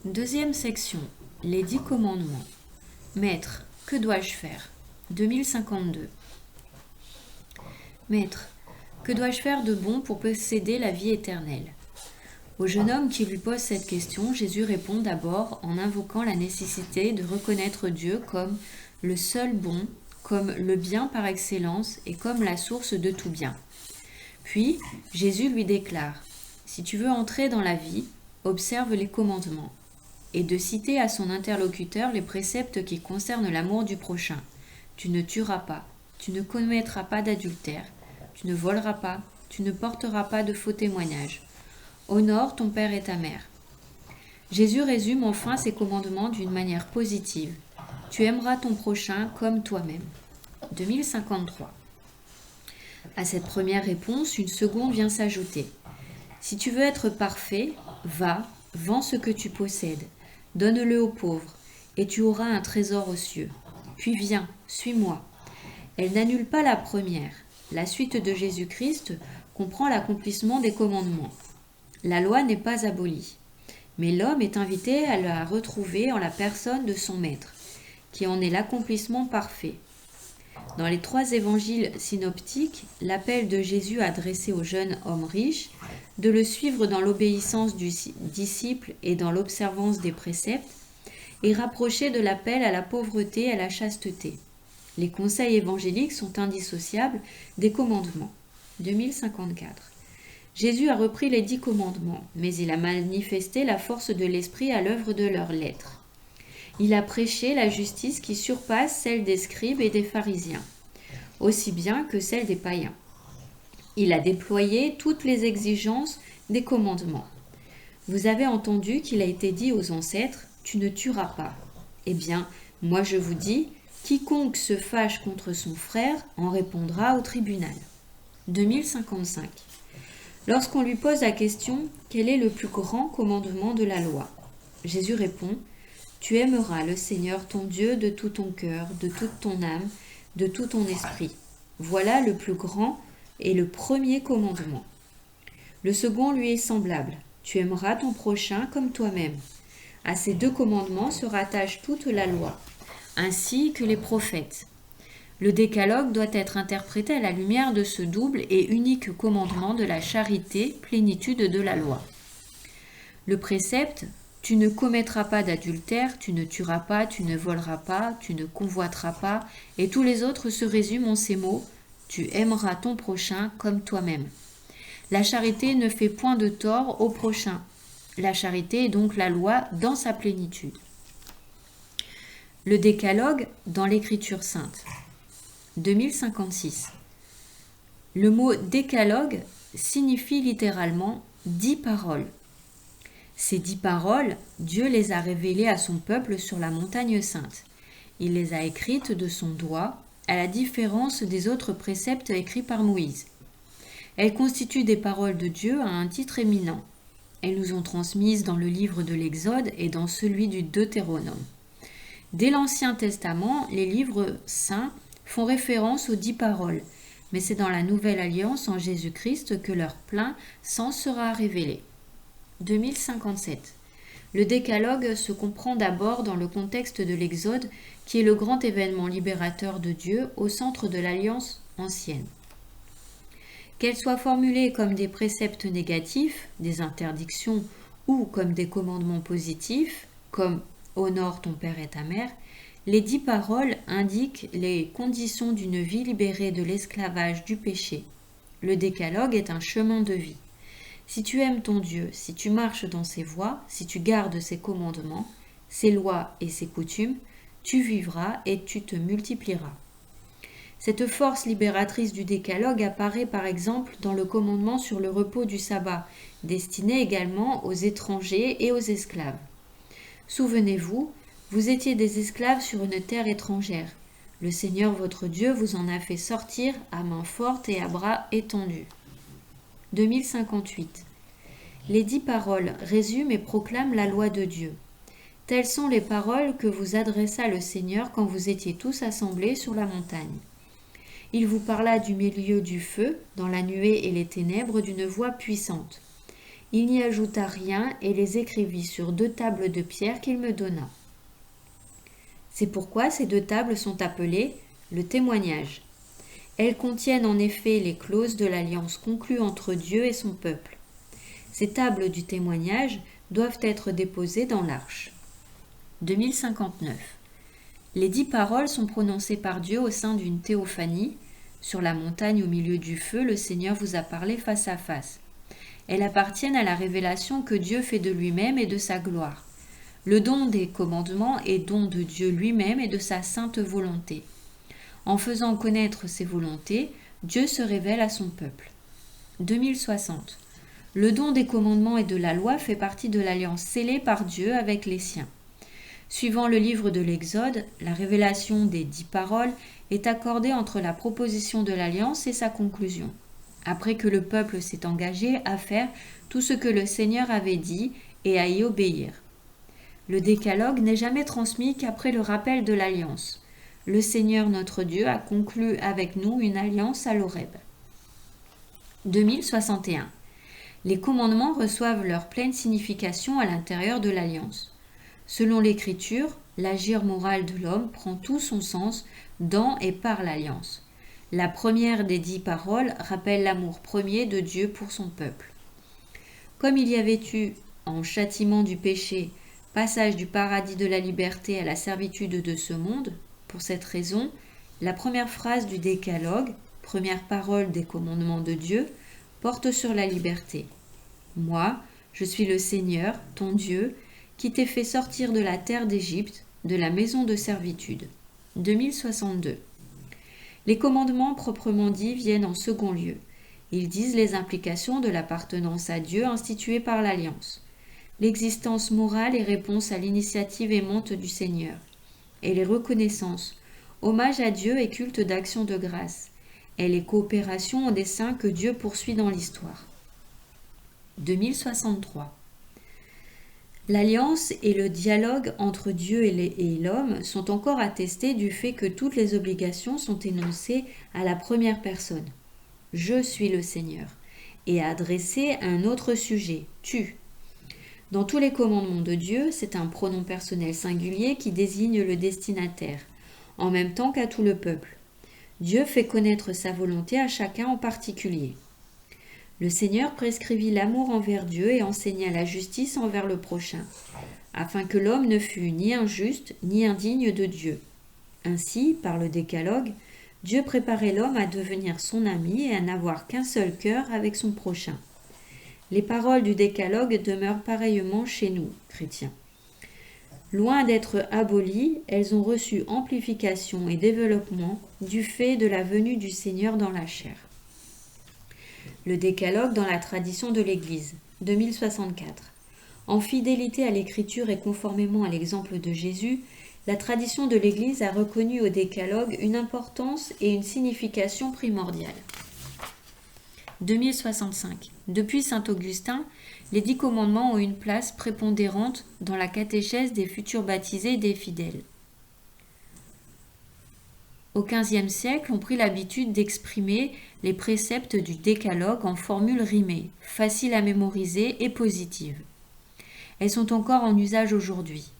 Deuxième section, les 10 commandements. Maître, que dois-je faire? 2052. Maître, que dois-je faire de bon pour posséder la vie éternelle? Au jeune homme qui lui pose cette question, Jésus répond d'abord en invoquant la nécessité de reconnaître Dieu comme le seul bon, comme le bien par excellence et comme la source de tout bien. Puis, Jésus lui déclare « Si tu veux entrer dans la vie, observe les commandements » et de citer à son interlocuteur les préceptes qui concernent l'amour du prochain. Tu ne tueras pas, tu ne commettras pas d'adultère, tu ne voleras pas, tu ne porteras pas de faux témoignages. Honore ton père et ta mère. Jésus résume enfin ces commandements d'une manière positive. Tu aimeras ton prochain comme toi-même. 2053. À cette première réponse, une seconde vient s'ajouter. Si tu veux être parfait, va, vends ce que tu possèdes, donne-le aux pauvres, et tu auras un trésor aux cieux. Puis viens, suis-moi. Elle n'annule pas la première. La suite de Jésus-Christ comprend l'accomplissement des commandements. La loi n'est pas abolie, mais l'homme est invité à la retrouver en la personne de son maître, qui en est l'accomplissement parfait. Dans les 3 évangiles synoptiques, l'appel de Jésus adressé au jeune homme riche, de le suivre dans l'obéissance du disciple et dans l'observance des préceptes, est rapproché de l'appel à la pauvreté et à la chasteté. Les conseils évangéliques sont indissociables des commandements. 2054. Jésus a repris les 10 commandements, mais il a manifesté la force de l'esprit à l'œuvre de leurs lettres. Il a prêché la justice qui surpasse celle des scribes et des pharisiens, aussi bien que celle des païens. Il a déployé toutes les exigences des commandements. Vous avez entendu qu'il a été dit aux ancêtres « Tu ne tueras pas ». Eh bien, moi je vous dis, quiconque se fâche contre son frère en répondra au tribunal. 2055. Lorsqu'on lui pose la question « Quel est le plus grand commandement de la loi ?» Jésus répond « Tu aimeras le Seigneur ton Dieu de tout ton cœur, de toute ton âme, de tout ton esprit. Voilà le plus grand et le premier commandement. Le second lui est semblable. Tu aimeras ton prochain comme toi-même. À ces 2 commandements se rattache toute la loi, ainsi que les prophètes. Le décalogue doit être interprété à la lumière de ce double et unique commandement de la charité, plénitude de la loi. Le précepte « Tu ne commettras pas d'adultère, tu ne tueras pas, tu ne voleras pas, tu ne convoiteras pas » et tous les autres se résument en ces mots « Tu aimeras ton prochain comme toi-même ». La charité ne fait point de tort au prochain. La charité est donc la loi dans sa plénitude. Le décalogue dans l'Écriture sainte. 2056. Le mot décalogue signifie littéralement 10 paroles. Ces 10 paroles, Dieu les a révélées à son peuple sur la montagne sainte. Il les a écrites de son doigt, à la différence des autres préceptes écrits par Moïse. Elles constituent des paroles de Dieu à un titre éminent. Elles nous ont transmises dans le livre de l'Exode et dans celui du Deutéronome. Dès l'Ancien Testament, les livres saints font référence aux 10 paroles, mais c'est dans la Nouvelle Alliance en Jésus-Christ que leur plein sens sera révélé. 2057. Le décalogue se comprend d'abord dans le contexte de l'Exode, qui est le grand événement libérateur de Dieu au centre de l'Alliance ancienne. Qu'elles soient formulées comme des préceptes négatifs, des interdictions, ou comme des commandements positifs, comme « honore ton père et ta mère », les 10 paroles indiquent les conditions d'une vie libérée de l'esclavage du péché. Le décalogue est un chemin de vie. Si tu aimes ton Dieu, si tu marches dans ses voies, si tu gardes ses commandements, ses lois et ses coutumes, tu vivras et tu te multiplieras. Cette force libératrice du décalogue apparaît par exemple dans le commandement sur le repos du sabbat, destiné également aux étrangers et aux esclaves. Souvenez-vous, vous étiez des esclaves sur une terre étrangère. Le Seigneur votre Dieu vous en a fait sortir à main forte et à bras étendus. 2058. Les 10 paroles résument et proclament la loi de Dieu. Telles sont les paroles que vous adressa le Seigneur quand vous étiez tous assemblés sur la montagne. Il vous parla du milieu du feu, dans la nuée et les ténèbres, d'une voix puissante. Il n'y ajouta rien et les écrivit sur 2 tables de pierre qu'il me donna. C'est pourquoi ces 2 tables sont appelées le témoignage. Elles contiennent en effet les clauses de l'alliance conclue entre Dieu et son peuple. Ces tables du témoignage doivent être déposées dans l'arche. 2059. Les 10 paroles sont prononcées par Dieu au sein d'une théophanie. Sur la montagne au milieu du feu, le Seigneur vous a parlé face à face. Elles appartiennent à la révélation que Dieu fait de lui-même et de sa gloire. Le don des commandements est don de Dieu lui-même et de sa sainte volonté. En faisant connaître ses volontés, Dieu se révèle à son peuple. 2060. Le don des commandements et de la loi fait partie de l'alliance scellée par Dieu avec les siens. Suivant le livre de l'Exode, la révélation des 10 paroles est accordée entre la proposition de l'alliance et sa conclusion, après que le peuple s'est engagé à faire tout ce que le Seigneur avait dit et à y obéir. Le décalogue n'est jamais transmis qu'après le rappel de l'alliance. Le Seigneur notre Dieu a conclu avec nous une alliance à l'Horeb. 2061. Les commandements reçoivent leur pleine signification à l'intérieur de l'alliance. Selon l'Écriture, l'agir moral de l'homme prend tout son sens dans et par l'alliance. La première des 10 paroles rappelle l'amour premier de Dieu pour son peuple. Comme il y avait eu, en châtiment du péché, passage du paradis de la liberté à la servitude de ce monde, pour cette raison, la première phrase du décalogue, première parole des commandements de Dieu, porte sur la liberté. Moi, je suis le Seigneur, ton Dieu, qui t'ai fait sortir de la terre d'Égypte, de la maison de servitude. 2062. Les commandements proprement dits viennent en second lieu. Ils disent les implications de l'appartenance à Dieu instituée par l'Alliance. L'existence morale est réponse à l'initiative aimante du Seigneur. Elle est reconnaissance, hommage à Dieu et culte d'action de grâce. Elle est coopération au dessein que Dieu poursuit dans l'histoire. 2063. L'alliance et le dialogue entre Dieu et l'homme sont encore attestés du fait que toutes les obligations sont énoncées à la première personne. Je suis le Seigneur, et adressées à un autre sujet, tu. Dans tous les commandements de Dieu, c'est un pronom personnel singulier qui désigne le destinataire, en même temps qu'à tout le peuple. Dieu fait connaître sa volonté à chacun en particulier. Le Seigneur prescrivit l'amour envers Dieu et enseigna la justice envers le prochain, afin que l'homme ne fût ni injuste ni indigne de Dieu. Ainsi, par le décalogue, Dieu préparait l'homme à devenir son ami et à n'avoir qu'un seul cœur avec son prochain. Les paroles du décalogue demeurent pareillement chez nous, chrétiens. Loin d'être abolies, elles ont reçu amplification et développement du fait de la venue du Seigneur dans la chair. Le décalogue dans la tradition de l'Église, 2064. En fidélité à l'Écriture et conformément à l'exemple de Jésus, la tradition de l'Église a reconnu au décalogue une importance et une signification primordiale. 2065. Depuis saint Augustin, les 10 commandements ont une place prépondérante dans la catéchèse des futurs baptisés et des fidèles. Au XVe siècle, on prit l'habitude d'exprimer les préceptes du décalogue en formules rimées, faciles à mémoriser et positives. Elles sont encore en usage aujourd'hui.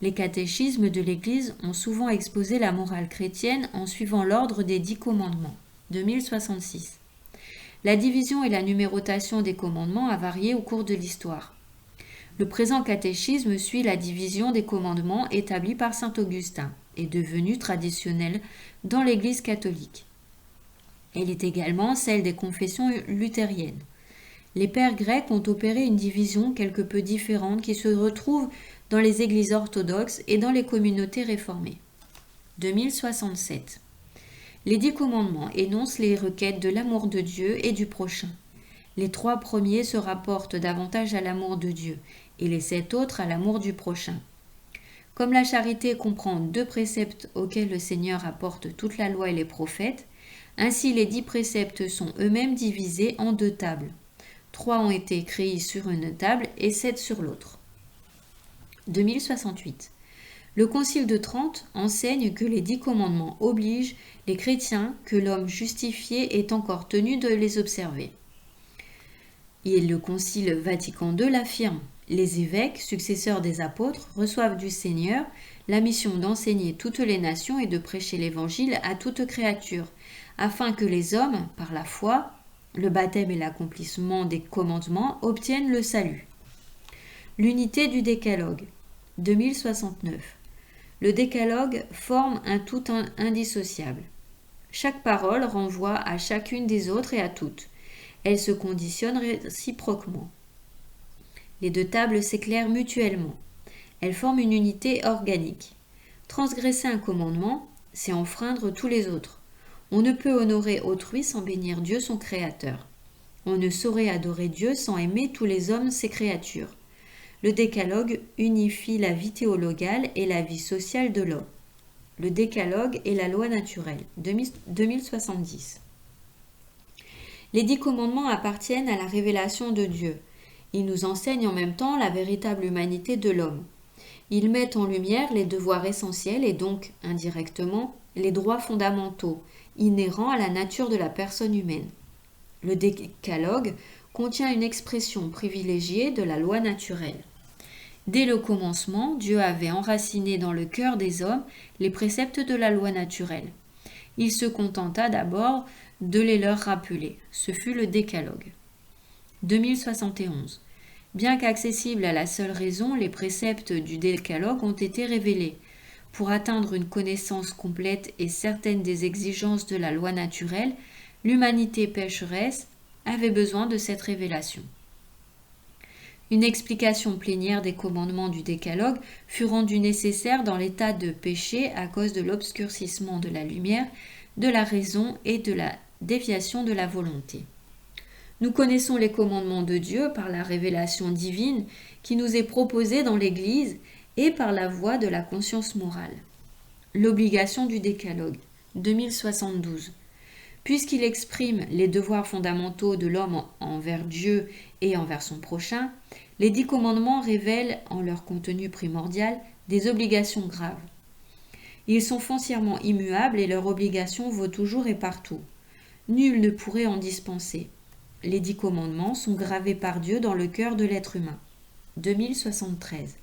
Les catéchismes de l'Église ont souvent exposé la morale chrétienne en suivant l'ordre des 10 commandements. 2066. La division et la numérotation des commandements a varié au cours de l'histoire. Le présent catéchisme suit la division des commandements établie par saint Augustin et devenue traditionnelle dans l'Église catholique. Elle est également celle des confessions luthériennes. Les pères grecs ont opéré une division quelque peu différente qui se retrouve dans les églises orthodoxes et dans les communautés réformées. 2067. Les 10 commandements énoncent les requêtes de l'amour de Dieu et du prochain. Les 3 premiers se rapportent davantage à l'amour de Dieu et les 7 autres à l'amour du prochain. Comme la charité comprend 2 préceptes auxquels le Seigneur apporte toute la loi et les prophètes, ainsi les 10 préceptes sont eux-mêmes divisés en 2 tables. 3 ont été écrits sur une table et 7 sur l'autre. 2068. Le Concile de Trente enseigne que les 10 commandements obligent les chrétiens que l'homme justifié est encore tenu de les observer. Et le Concile Vatican II l'affirme. Les évêques, successeurs des apôtres, reçoivent du Seigneur la mission d'enseigner toutes les nations et de prêcher l'Évangile à toute créature, afin que les hommes, par la foi, le baptême et l'accomplissement des commandements, obtiennent le salut. L'unité du décalogue, 2069. Le décalogue forme un tout indissociable. Chaque parole renvoie à chacune des autres et à toutes. Elles se conditionnent réciproquement. Les deux tables s'éclairent mutuellement. Elles forment une unité organique. Transgresser un commandement, c'est enfreindre tous les autres. On ne peut honorer autrui sans bénir Dieu son Créateur. On ne saurait adorer Dieu sans aimer tous les hommes ses créatures. Le décalogue unifie la vie théologale et la vie sociale de l'homme. Le décalogue est la loi naturelle, 2070. Les 10 commandements appartiennent à la révélation de Dieu. Ils nous enseignent en même temps la véritable humanité de l'homme. Ils mettent en lumière les devoirs essentiels et donc, indirectement, les droits fondamentaux, inhérents à la nature de la personne humaine. Le décalogue contient une expression privilégiée de la loi naturelle. Dès le commencement, Dieu avait enraciné dans le cœur des hommes les préceptes de la loi naturelle. Il se contenta d'abord de les leur rappeler. Ce fut le décalogue. 2071. Bien qu'accessibles à la seule raison, les préceptes du décalogue ont été révélés. Pour atteindre une connaissance complète et certaine des exigences de la loi naturelle, l'humanité pécheresse avait besoin de cette révélation. Une explication plénière des commandements du décalogue fut rendue nécessaire dans l'état de péché à cause de l'obscurcissement de la lumière, de la raison et de la déviation de la volonté. Nous connaissons les commandements de Dieu par la révélation divine qui nous est proposée dans l'Église et par la voie de la conscience morale. L'obligation du décalogue, 2072. Puisqu'il exprime les devoirs fondamentaux de l'homme envers Dieu et envers son prochain, les 10 commandements révèlent en leur contenu primordial des obligations graves. Ils sont foncièrement immuables et leur obligation vaut toujours et partout. Nul ne pourrait en dispenser. Les 10 commandements sont gravés par Dieu dans le cœur de l'être humain. 2073.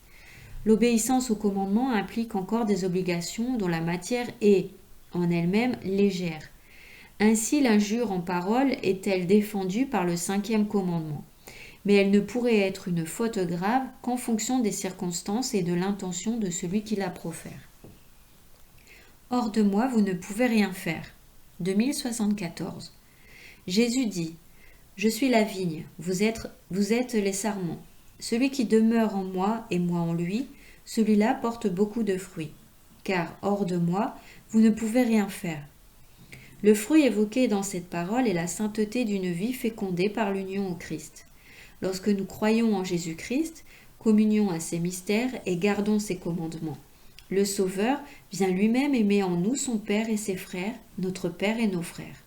L'obéissance aux commandements implique encore des obligations dont la matière est, en elle-même, légère. Ainsi, l'injure en parole est-elle défendue par le 5e commandement. Mais elle ne pourrait être une faute grave qu'en fonction des circonstances et de l'intention de celui qui la profère. Hors de moi, vous ne pouvez rien faire. 2074. Jésus dit: Je suis la vigne, vous êtes les sarments. Celui qui demeure en moi et moi en lui, celui-là porte beaucoup de fruits. Car hors de moi, vous ne pouvez rien faire. Le fruit évoqué dans cette parole est la sainteté d'une vie fécondée par l'union au Christ. Lorsque nous croyons en Jésus-Christ, communions à ses mystères et gardons ses commandements. Le Sauveur vient lui-même aimer en nous son Père et ses frères, notre Père et nos frères.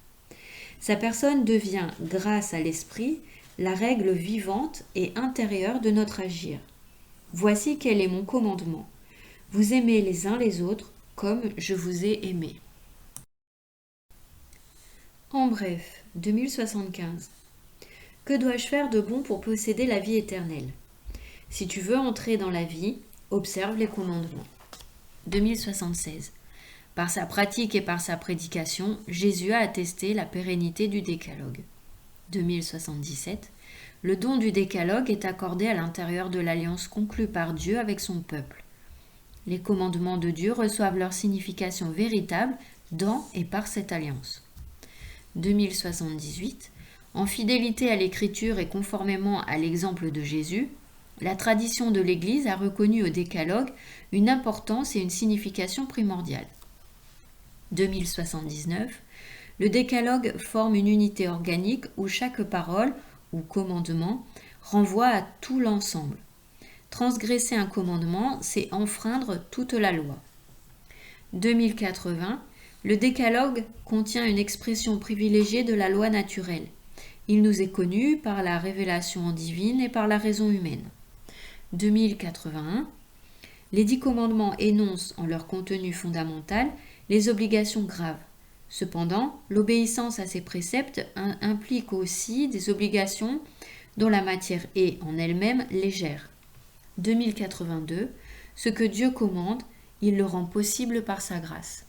Sa personne devient, grâce à l'Esprit, la règle vivante et intérieure de notre agir. Voici quel est mon commandement. Vous aimez les uns les autres comme je vous ai aimé. En bref, 2075. Que dois-je faire de bon pour posséder la vie éternelle? Si tu veux entrer dans la vie, observe les commandements. 2076. Par sa pratique et par sa prédication, Jésus a attesté la pérennité du décalogue. 2077. Le don du décalogue est accordé à l'intérieur de l'alliance conclue par Dieu avec son peuple. Les commandements de Dieu reçoivent leur signification véritable dans et par cette alliance. 2078. En fidélité à l'Écriture et conformément à l'exemple de Jésus, la tradition de l'Église a reconnu au décalogue une importance et une signification primordiale. 2079. Le décalogue forme une unité organique où chaque parole ou commandement renvoie à tout l'ensemble. Transgresser un commandement, c'est enfreindre toute la loi. 2080. Le décalogue contient une expression privilégiée de la loi naturelle. Il nous est connu par la révélation divine et par la raison humaine. 2081. Les 10 commandements énoncent en leur contenu fondamental les obligations graves. Cependant, l'obéissance à ces préceptes implique aussi des obligations dont la matière est en elle-même légère. 2082. Ce que Dieu commande, il le rend possible par sa grâce.